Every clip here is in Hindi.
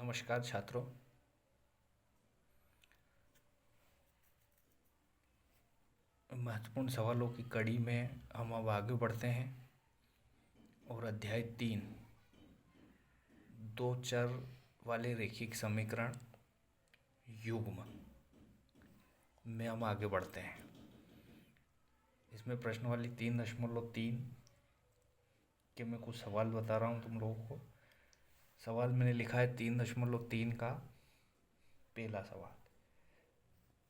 नमस्कार छात्रों। महत्वपूर्ण सवालों की कड़ी में हम अब आगे बढ़ते हैं और अध्याय 3 दो चर वाले रैखिक समीकरण युग्म में हम आगे बढ़ते हैं। इसमें प्रश्न वाली 3.3 के मैं कुछ सवाल बता रहा हूँ तुम लोगों को। सवाल मैंने लिखा है 3.3 का पहला सवाल,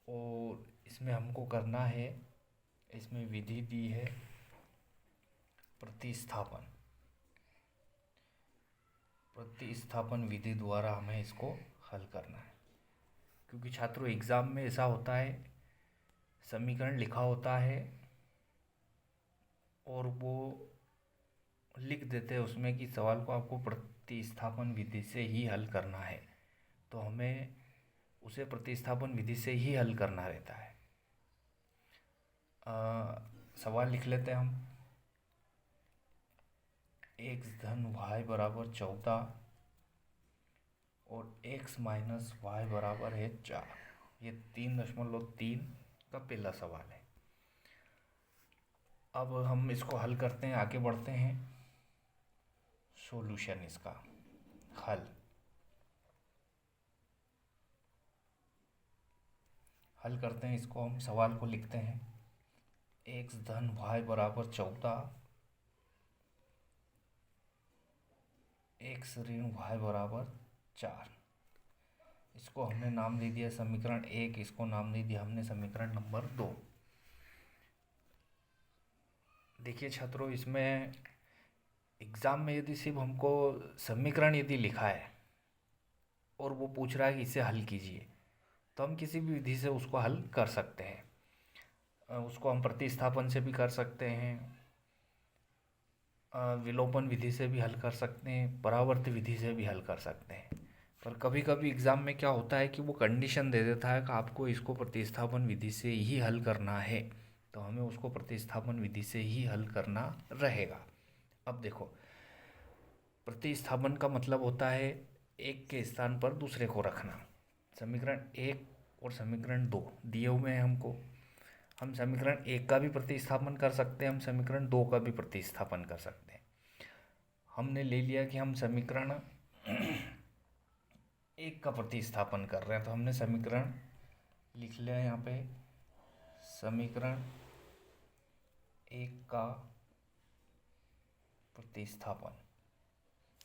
और इसमें हमको करना है, इसमें विधि दी है प्रतिस्थापन विधि द्वारा हमें इसको हल करना है। क्योंकि छात्रों एग्ज़ाम में ऐसा होता है, समीकरण लिखा होता है और वो लिख देते हैं उसमें कि सवाल को आपको प्रतिस्थापन विधि से ही हल करना है, तो हमें उसे प्रतिस्थापन विधि से ही हल करना रहता है। सवाल लिख लेते हैं हम। x धन y बराबर 14 और x माइनस वाई बराबर है 4। ये 3.3 का पहला सवाल है। अब हम इसको हल करते हैं, आगे बढ़ते हैं। सॉल्यूशन, इसका हल करते हैं। इसको हम सवाल को लिखते हैं x धन y बराबर 14, x ऋण y बराबर 4। इसको हमने नाम दे दिया समीकरण 1, इसको नाम दे दिया हमने समीकरण नंबर 2। देखिए छात्रों, इसमें एग्ज़ाम में यदि सिर्फ हमको समीकरण यदि लिखा है और वो पूछ रहा है कि इसे हल कीजिए, तो हम किसी भी विधि से उसको हल कर सकते हैं। उसको हम प्रतिस्थापन से भी कर सकते हैं, विलोपन विधि से भी हल कर सकते हैं, परावर्त विधि से भी हल कर सकते हैं। पर कभी कभी एग्ज़ाम में क्या होता है कि वो कंडीशन दे देता है कि आपको इसको प्रतिस्थापन विधि से ही हल करना है, तो हमें उसको प्रतिस्थापन विधि से ही हल करना रहेगा। अब देखो, प्रतिस्थापन का मतलब होता है एक के स्थान पर दूसरे को रखना। समीकरण 1 और समीकरण 2 दिए हुए हैं हमको। हम समीकरण 1 का भी प्रतिस्थापन कर सकते हैं, हम समीकरण 2 का भी प्रतिस्थापन कर सकते हैं। हमने ले लिया कि हम समीकरण 1 का प्रतिस्थापन कर रहे हैं, तो हमने समीकरण लिख लिया यहाँ पे, समीकरण 1 का प्रतिस्थापन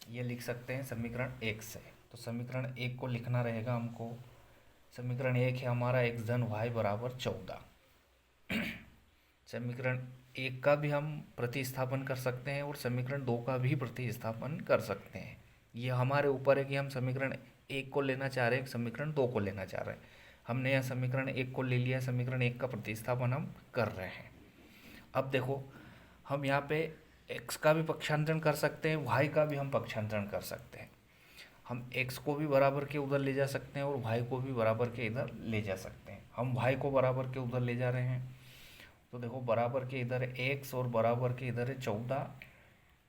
ये लिख सकते हैं समीकरण 1 से। तो समीकरण 1 को लिखना रहेगा हमको। समीकरण 1 है हमारा x धन y बराबर 14। समीकरण 1 का भी हम प्रतिस्थापन कर सकते हैं और समीकरण 2 का भी प्रतिस्थापन कर सकते हैं। ये हमारे ऊपर है कि हम समीकरण 1 को लेना चाह रहे हैं, समीकरण 2 को लेना चाह रहे हैं। हमने यहाँ समीकरण 1 को ले लिया, समीकरण 1 का प्रतिस्थापन हम कर रहे हैं। अब देखो, हम यहाँ पे x का भी पक्षांतरण कर सकते हैं, y का भी हम पक्षांतरण कर सकते हैं। हम x को भी बराबर के उधर ले जा सकते हैं और y को भी बराबर के इधर ले जा सकते हैं। हम y को बराबर के उधर ले जा रहे हैं, तो देखो बराबर के इधर है x और बराबर के इधर है 14।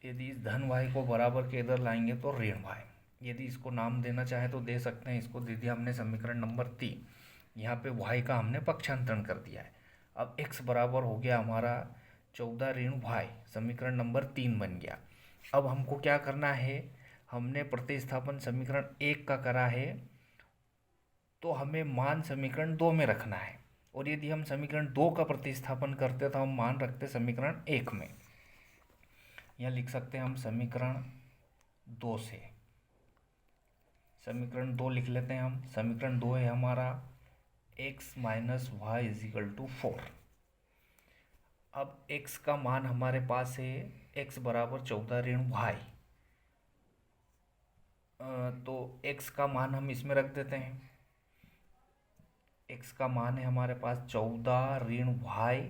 यदि इस धन y को बराबर के इधर लाएंगे तो ऋण y। यदि इसको नाम देना चाहे तो दे सकते हैं। इसको दे दिया हमने समीकरण नंबर 3। यहाँ पे y का हमने पक्षांतरण कर दिया है। अब x बराबर हो गया हमारा 14 ऋण y, समीकरण नंबर 3 बन गया। अब हमको क्या करना है, हमने प्रतिस्थापन समीकरण 1 का करा है, तो हमें मान समीकरण 2 में रखना है। और यदि हम समीकरण 2 का प्रतिस्थापन करते तो हम मान रखते समीकरण 1 में। यहाँ लिख सकते हैं हम समीकरण 2 से, समीकरण 2 लिख लेते हैं हम। समीकरण 2 है हमारा x minus Y is equal to 4। अब x का मान हमारे पास है x बराबर 14 ऋण y, तो x का मान हम इसमें रख देते हैं। x का मान है हमारे पास 14 ऋण y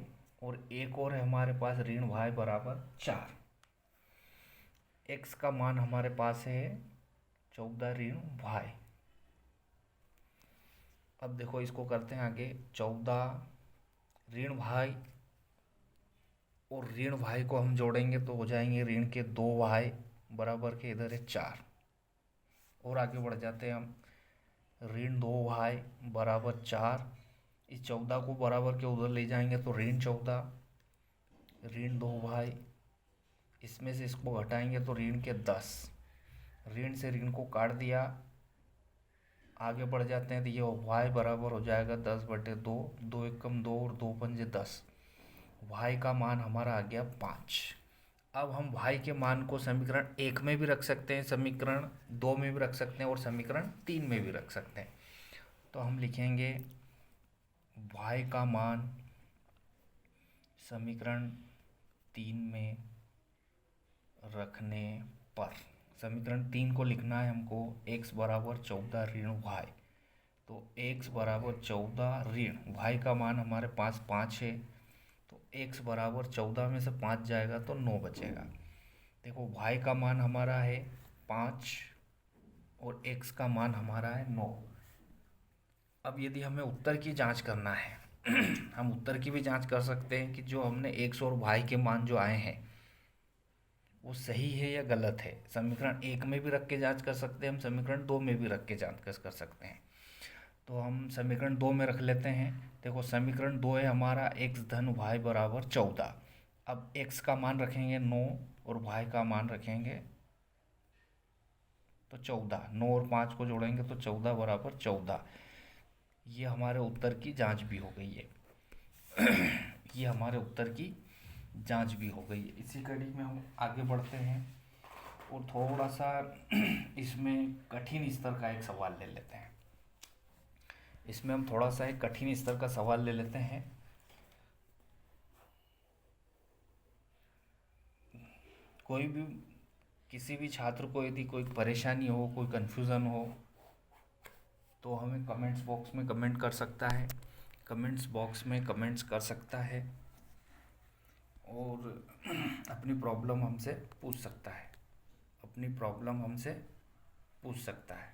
और एक और है हमारे पास ऋण y बराबर 4। x का मान हमारे पास है 14 ऋण y। अब देखो इसको करते हैं आगे, 14 ऋण y और ऋण y को हम जोड़ेंगे तो हो जाएंगे ऋण के 2y बराबर के इधर है 4। और आगे बढ़ जाते हैं हम। ऋण 2y बराबर 4, इस 14 को बराबर के उधर ले जाएंगे तो ऋण 14, ऋण 2y, इसमें से इसको घटाएंगे तो ऋण के 10, ऋण से ऋण को काट दिया। आगे बढ़ जाते हैं तो ये y बराबर हो जाएगा 10/2, 2 एकम 2 और 2 पंजे 10। y का मान हमारा आ गया 5। अब हम y के मान को समीकरण 1 में भी रख सकते हैं, समीकरण 2 में भी रख सकते हैं और समीकरण 3 में भी रख सकते हैं। तो हम लिखेंगे y का मान समीकरण 3 में रखने पर, समीकरण 3 को लिखना है हमको, x बराबर 14 ऋण y। तो x बराबर 14 ऋण y का मान हमारे पास 5 है, तो x बराबर 14 में से 5 जाएगा तो 9 बचेगा। देखो y का मान हमारा है 5 और x का मान हमारा है 9। अब यदि हमें उत्तर की जांच करना है हम उत्तर की भी जांच कर सकते हैं कि जो हमने x और y के मान जो आए हैं वो सही है या गलत है। समीकरण 1 में भी रख के जांच कर सकते हैं, हम समीकरण 2 में भी रख के जांच कर सकते हैं। तो हम समीकरण 2 में रख लेते हैं। देखो समीकरण 2 है हमारा x धन y बराबर 14। अब x का मान रखेंगे 9 और y का मान रखेंगे तो 14, 9 और 5 को जोड़ेंगे तो 14 बराबर 14। ये हमारे उत्तर की जांच भी हो गई है ये हमारे उत्तर की जांच भी हो गई है। इसी कड़ी में हम आगे बढ़ते हैं और थोड़ा सा इसमें कठिन स्तर का एक सवाल ले लेते हैं। इसमें हम थोड़ा सा एक कठिन स्तर का सवाल ले लेते हैं। कोई भी किसी भी छात्र को यदि कोई परेशानी हो, कोई कन्फ्यूज़न हो तो हमें कमेंट्स बॉक्स में कमेंट कर सकता है, कमेंट्स बॉक्स में कमेंट्स कर सकता है और अपनी प्रॉब्लम हमसे पूछ सकता है, अपनी प्रॉब्लम हमसे पूछ सकता है।